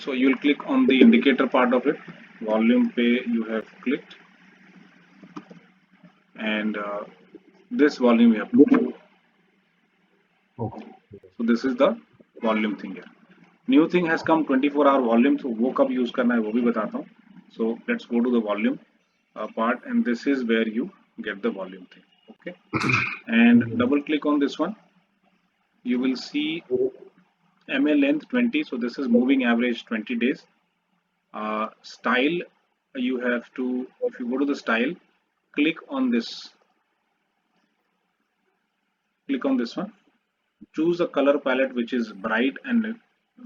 So you will click on the indicator part of it. Volume pay you have clicked, and this volume you have to click. Okay. So this is the volume thing here. New thing has come 24-hour volume. So वो कब use करना है वो भी बताता हूँ. So let's go to the volume part, and this is where you get the volume thing. Okay, and double click on this one. You will see MA length 20. So this is moving average 20 days. Style, you have to, if you go to the style, click on this one, choose a color palette which is bright and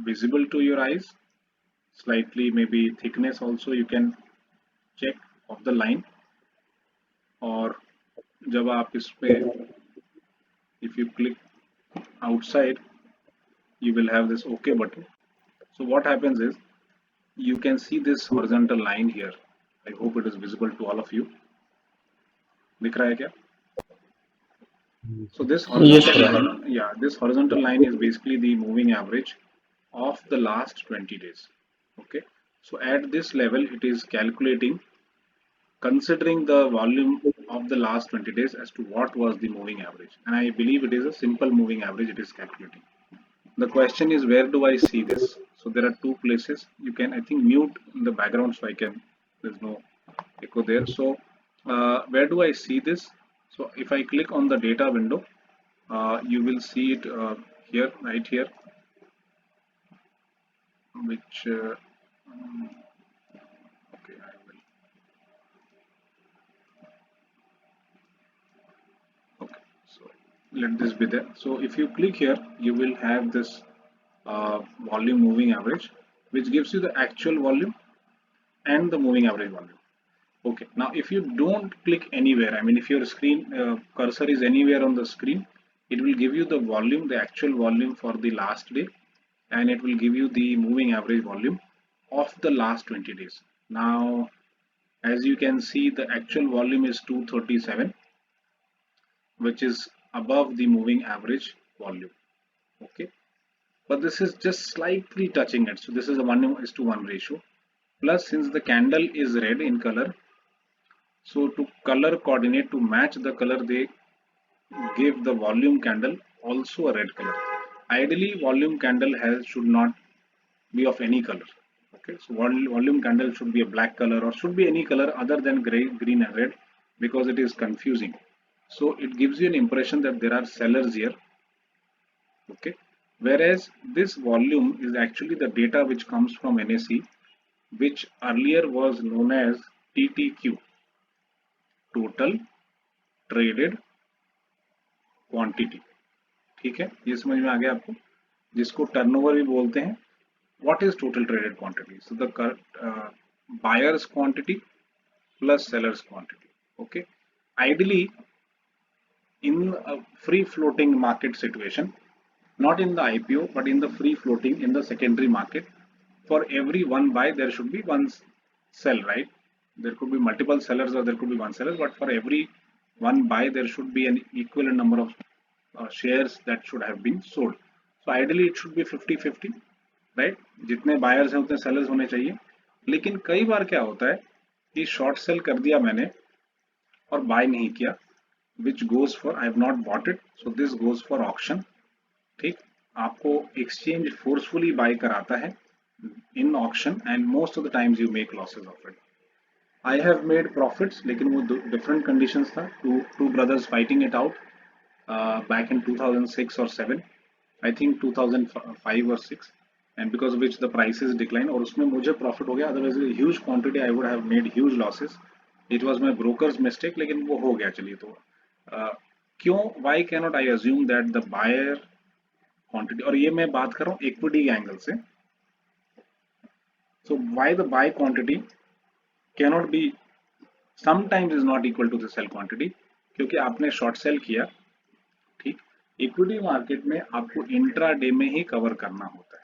visible to your eyes, slightly maybe thickness also you can check of the line. और जब आप इस पे, if you click outside, you will have this OK button. So what happens is you can see this horizontal line here. I hope it is visible to all of you. दिख रहा है क्या? So this horizontal line, yeah, this horizontal line is basically the moving average of the last 20 days. Okay, so at this level it is calculating, considering the volume of the last 20 days as to what was the moving average, and I believe it is a simple moving average it is calculating. The question is, where do I see this? So there are two places. You can, I think, mute in the background so I can, there's no echo there. So where do I see this? So if I click on the data window, you will see it here, right here, which okay, I will, okay, so let this be there. So if you click here, you will have this volume moving average, which gives you the actual volume and the moving average volume. Okay, now if you don't click anywhere, I mean if your screen cursor is anywhere on the screen, it will give you the volume, the actual volume for the last day, and it will give you the moving average volume of the last 20 days. Now, as you can see, the actual volume is 237, which is above the moving average volume. Okay, but this is just slightly touching it. So this is a 1:1 ratio. Plus, since the candle is red in color, so to color coordinate, to match the color, they give the volume candle also a red color. Ideally, volume candle should not be of any color. Okay, so volume candle should be a black color or should be any color other than gray, green, and red, because it is confusing. So it gives you an impression that there are sellers here. Okay, whereas this volume is actually the data which comes from NSE, which earlier was known as TTQ, total traded quantity. ठीक है, ये समझ में आ गया आपको, जिसको turnover भी बोलते हैं. What is total traded quantity? So the buyer's quantity plus seller's quantity. Okay, ideally in a free floating market situation, not in the IPO but in the free floating, in the secondary market, for every one buy there should be one sell, right? There could be multiple sellers or there could be one seller, but for every one buy there should be an equivalent number of shares that should have been sold. So ideally it should be 50-50, right? जितने buyers हैं उतने sellers होने चाहिए. लेकिन कई बार क्या होता है कि शॉर्ट सेल कर दिया मैंने और बाय नहीं किया, which goes for, I have not bought it, so this goes for auction. ठीक, आपको एक्सचेंज फोर्सफुली बाय कराता है in auction, and most of the times you make losses of it. I have made profits, लेकिन वो different conditions था. Two brothers fighting it out back in 2006 or 7, I think 2005 or 6, and because of which the prices decline, और उसमें मुझे profit हो गया. Otherwise huge quantity I would have made huge losses. It was my broker's mistake, लेकिन वो हो गया. चलिए, तो क्यों, why can not I assume that the buyer quantity, और ये मैं बात कर रहा हूँ इक्विटी के एंगल से. So why the buy quantity can not be, sometimes is not equal to the sell quantity, क्योंकि आपने शॉर्ट सेल किया. ठीक, इक्विटी मार्केट में आपको इंट्रा डे में ही कवर करना होता है.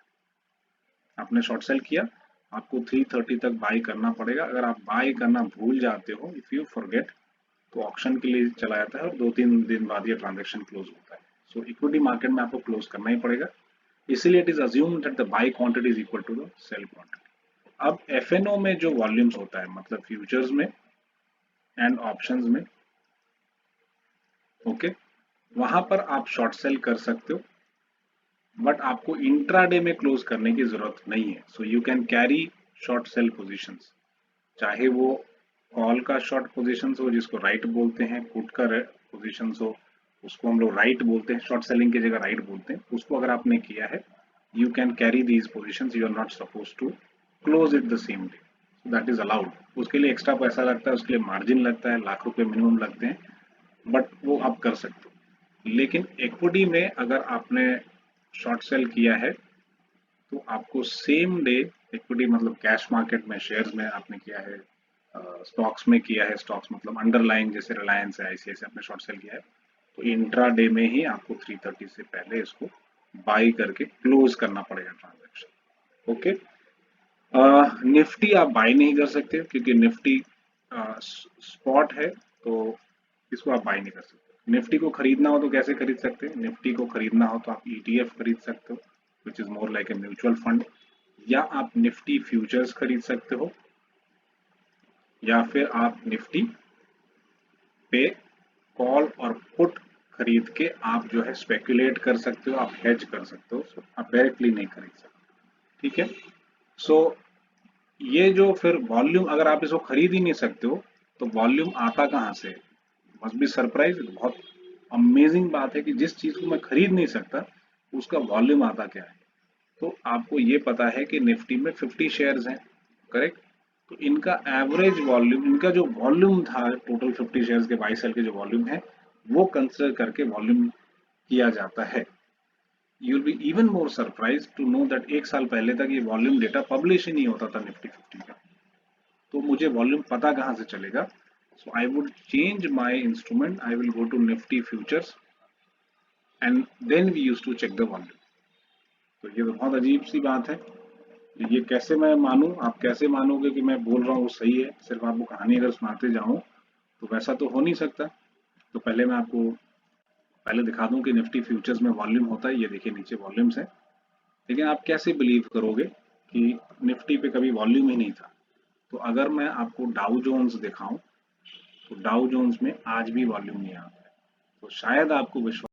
आपने शॉर्ट सेल किया, आपको 330 तक बाय करना पड़ेगा. अगर आप बाय करना भूल जाते हो, इफ यू फॉरगेट, तो ऑक्शन के लिए चला जाता है और 2-3 दिन बाद ये ट्रांजैक्शन क्लोज होता है. सो इक्विटी मार्केट में आपको क्लोज करना ही पड़ेगा. इसीलिए it is assume that the buy quantity is equal to the sell quantity. अब एफएनओ में जो वॉल्यूम्स होता है, मतलब फ्यूचर्स में एंड ऑप्शंस में, ओके, वहां पर आप शॉर्ट सेल कर सकते हो, बट आपको इंट्राडे में क्लोज करने की जरूरत नहीं है। So you can carry short cell positions, चाहे वो कॉल का शॉर्ट पोजीशंस हो जिसको राइट बोलते हैं, पुट का पोजीशंस हो उसको हम लोग राइट बोलते हैं, शॉर्ट सेलिंग की जगह राइट बोलते हैं, उसको अगर आपने किया है you can carry these positions, you are not suppose to close it the same day, that is allowed. उसके लिए एक्स्ट्रा पैसा लगता है, उसके लिए मार्जिन लगता है, लाख रुपए मिनिमम लगते हैं, बट वो आप कर सकते हो। लेकिन इक्विटी में अगर आपने शॉर्ट सेल किया है तो आपको सेम डे, इक्विटी मतलब कैश मार्केट में शेयर्स में आपने किया है, स्टॉक्स में किया है, स्टॉक्स मतलब अंडरलाइन जैसे रिलायंस है, आईसीआईसीआई आपने शॉर्ट सेल किया है, तो इंट्रा डे में ही आपको 3:30 से पहले इसको बाई करके क्लोज करना पड़ेगा ट्रांजेक्शन। ओके, निफ्टी आप बाई नहीं कर सकते क्योंकि निफ्टी स्पॉट है, तो इसको आप बाई नहीं कर सकते। निफ्टी को खरीदना हो तो कैसे खरीद सकते हैं? निफ्टी को खरीदना हो तो आप ईटीएफ खरीद सकते हो, which is more like a mutual fund, या आप निफ्टी फ्यूचर्स खरीद सकते हो, या फिर आप निफ्टी पे कॉल और पुट खरीद के आप जो है स्पेकुलेट कर सकते हो, आप हेज कर सकते हो, आप डायरेक्टली नहीं खरीद सकते। ठीक है, सो ये जो फिर वॉल्यूम, अगर आप इसको खरीद ही नहीं सकते हो तो वॉल्यूम आता कहाँ से? मस्ट बी सरप्राइज, बहुत अमेजिंग बात है कि जिस चीज को मैं खरीद नहीं सकता उसका वॉल्यूम आता क्या है। तो आपको ये पता है कि निफ्टी में 50 शेयर्स हैं, करेक्ट? तो इनका एवरेज वॉल्यूम, इनका जो वॉल्यूम था टोटल 50 शेयर्स के 22 साल के जो वॉल्यूम है वो कंसिडर करके वॉल्यूम किया जाता है। You will be even more surprise to know that एक साल पहले तक ये वॉल्यूम डेटा पब्लिश ही नहीं होता था निफ्टी 50 का। तो मुझे वॉल्यूम पता कहाँ से चलेगा? So I would change my instrument, I will go to Nifty futures and then we use to check the volume. तो ये तो बहुत अजीब सी बात है, ये कैसे मैं मानूं? आप कैसे मानोगे कि मैं बोल रहा हूँ वो सही है? सिर्फ आपको कहानी अगर सुनाते जाऊं तो वैसा तो हो नहीं सकता। तो पहले मैं आपको पहले दिखा दूं कि निफ्टी फ्यूचर्स में वॉल्यूम होता है, ये देखिए नीचे वॉल्यूम्स है। लेकिन आप कैसे बिलीव करोगे कि निफ्टी पे कभी वॉल्यूम ही नहीं था? तो अगर मैं आपको डाउ जोन्स दिखाऊं तो डाउ जोन्स में आज भी वॉल्यूम नहीं आता है, तो शायद आपको विश्वास